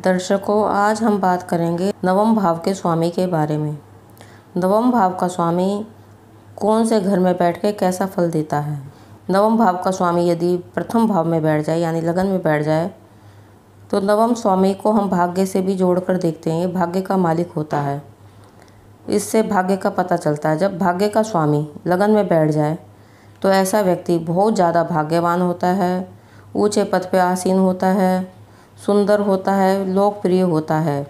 दर्शकों, आज हम बात करेंगे नवम भाव के स्वामी के बारे में। नवम भाव का स्वामी कौन से घर में बैठ के कैसा फल देता है। नवम भाव का स्वामी यदि प्रथम भाव में बैठ जाए यानी लगन में बैठ जाए तो नवम स्वामी को हम भाग्य से भी जोड़कर देखते हैं। ये भाग्य का मालिक होता है, इससे भाग्य का पता चलता है। जब भाग्य का स्वामी लगन में बैठ जाए तो ऐसा व्यक्ति बहुत ज़्यादा भाग्यवान होता है, ऊंचे पद पे आसीन होता है, सुंदर होता है, लोकप्रिय होता है।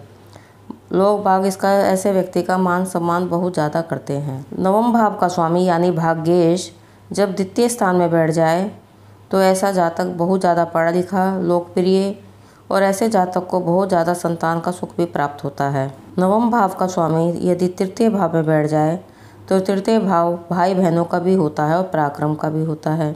लोग बाग इसका ऐसे व्यक्ति का मान सम्मान बहुत ज़्यादा करते हैं। नवम भाव का स्वामी यानी भाग्येश जब द्वितीय स्थान में बैठ जाए तो ऐसा जातक बहुत ज़्यादा पढ़ा लिखा, लोकप्रिय और ऐसे जातक को बहुत ज़्यादा संतान का सुख भी प्राप्त होता है। नवम भाव का स्वामी यदि तृतीय भाव में बैठ जाए तो तृतीय भाव भाई बहनों का भी होता है और पराक्रम का भी होता है।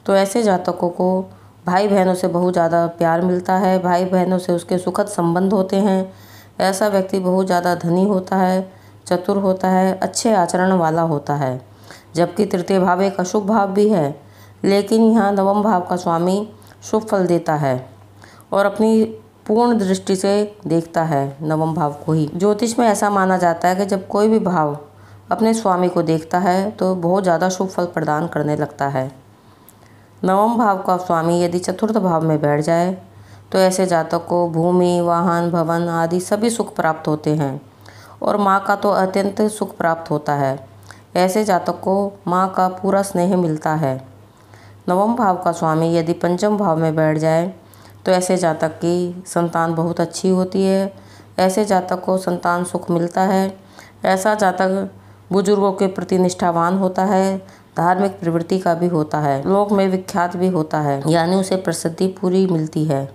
तो ऐसे जातकों को भाई बहनों से बहुत ज़्यादा प्यार मिलता है, भाई बहनों से उसके सुखद संबंध होते हैं। ऐसा व्यक्ति बहुत ज़्यादा धनी होता है, चतुर होता है, अच्छे आचरण वाला होता है। जबकि तृतीय भाव एक अशुभ भाव भी है, लेकिन यहाँ नवम भाव का स्वामी शुभ फल देता है और अपनी पूर्ण दृष्टि से देखता है नवम भाव को ही। ज्योतिष में ऐसा माना जाता है कि जब कोई भी भाव अपने स्वामी को देखता है तो बहुत ज़्यादा शुभ फल प्रदान करने लगता है। नवम भाव का स्वामी यदि चतुर्थ भाव में बैठ जाए तो ऐसे जातक को भूमि, वाहन, भवन आदि सभी सुख प्राप्त होते हैं और माँ का तो अत्यंत सुख प्राप्त होता है। ऐसे जातक को माँ का पूरा स्नेह मिलता है। नवम भाव का स्वामी यदि पंचम भाव में बैठ जाए तो ऐसे जातक की संतान बहुत अच्छी होती है। ऐसे जातक को संतान सुख मिलता है। ऐसा जातक बुजुर्गों के प्रति निष्ठावान होता है, धार्मिक प्रवृत्ति का भी होता है, लोक में विख्यात भी होता है, यानी उसे प्रसिद्धि पूरी मिलती है।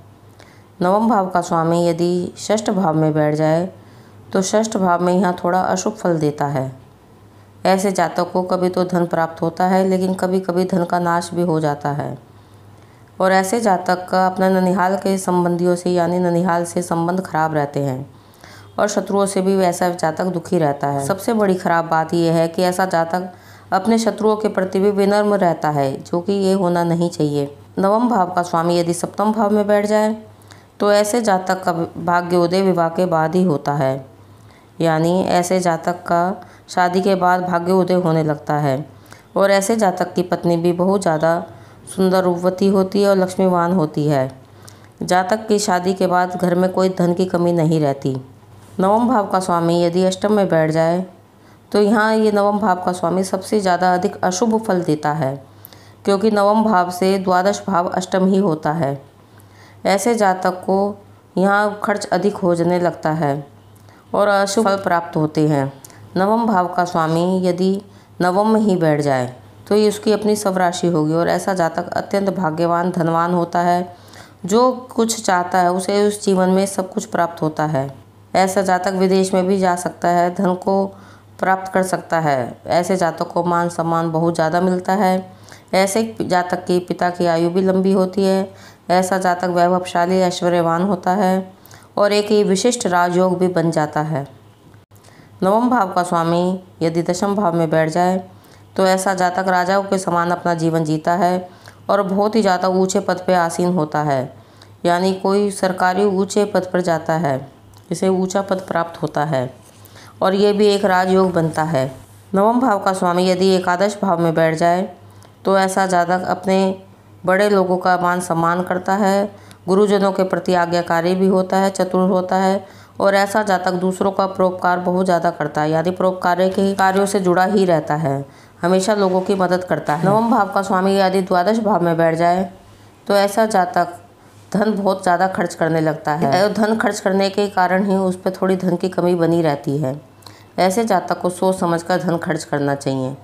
नवम भाव का स्वामी यदि षष्ठ भाव में बैठ जाए तो षष्ठ भाव में यहाँ थोड़ा अशुभ फल देता है। ऐसे जातक को कभी तो धन प्राप्त होता है, लेकिन कभी कभी धन का नाश भी हो जाता है। और ऐसे जातक का अपने ननिहाल के संबंधियों से यानी ननिहाल से संबंध खराब रहते हैं और शत्रुओं से भी वैसा जातक दुखी रहता है। सबसे बड़ी खराब बात यह है कि ऐसा जातक अपने शत्रुओं के प्रति भी विनम्र रहता है, जो कि ये होना नहीं चाहिए। नवम भाव का स्वामी यदि सप्तम भाव में बैठ जाए तो ऐसे जातक का भाग्योदय विवाह के बाद ही होता है, यानी ऐसे जातक का शादी के बाद भाग्योदय होने लगता है। और ऐसे जातक की पत्नी भी बहुत ज़्यादा सुंदर रूपवती होती है और लक्ष्मीवान होती है। जातक की शादी के बाद घर में कोई धन की कमी नहीं रहती। नवम भाव का स्वामी यदि अष्टम में बैठ जाए तो यहाँ ये नवम भाव का स्वामी सबसे ज़्यादा अधिक अशुभ फल देता है, क्योंकि नवम भाव से द्वादश भाव अष्टम ही होता है। ऐसे जातक को यहाँ खर्च अधिक हो जाने लगता है और अशुभ फल प्राप्त होते हैं। नवम भाव का स्वामी यदि नवम में ही बैठ जाए तो ये उसकी अपनी स्वराशि होगी और ऐसा जातक अत्यंत भाग्यवान, धनवान होता है। जो कुछ चाहता है उसे उस जीवन में सब कुछ प्राप्त होता है। ऐसा जातक विदेश में भी जा सकता है, धन को प्राप्त कर सकता है। ऐसे जातक को मान सम्मान बहुत ज़्यादा मिलता है। ऐसे जातक के पिता की आयु भी लंबी होती है। ऐसा जातक वैभवशाली, ऐश्वर्यवान होता है और एक ही विशिष्ट राजयोग भी बन जाता है। नवम भाव का स्वामी यदि दशम भाव में बैठ जाए तो ऐसा जातक राजाओं के समान अपना जीवन जीता है और बहुत ही ज़्यादा ऊंचे पद पर आसीन होता है, यानी कोई सरकारी ऊंचे पद पर जाता है, इसे ऊंचा पद प्राप्त होता है और ये भी एक राजयोग बनता है। नवम भाव का स्वामी यदि एकादश भाव में बैठ जाए तो ऐसा जातक अपने बड़े लोगों का मान सम्मान करता है, गुरुजनों के प्रति आज्ञाकारी भी होता है, चतुर होता है और ऐसा जातक दूसरों का परोपकार बहुत ज़्यादा करता है, यानी परोपकार के कार्यों से जुड़ा ही रहता है, हमेशा लोगों की मदद करता है। नवम भाव का स्वामी यदि द्वादश भाव में बैठ जाए तो ऐसा जातक धन बहुत ज़्यादा खर्च करने लगता है और धन खर्च करने के कारण ही उस पर थोड़ी धन की कमी बनी रहती है। ऐसे जातक को सोच समझकर धन खर्च करना चाहिए।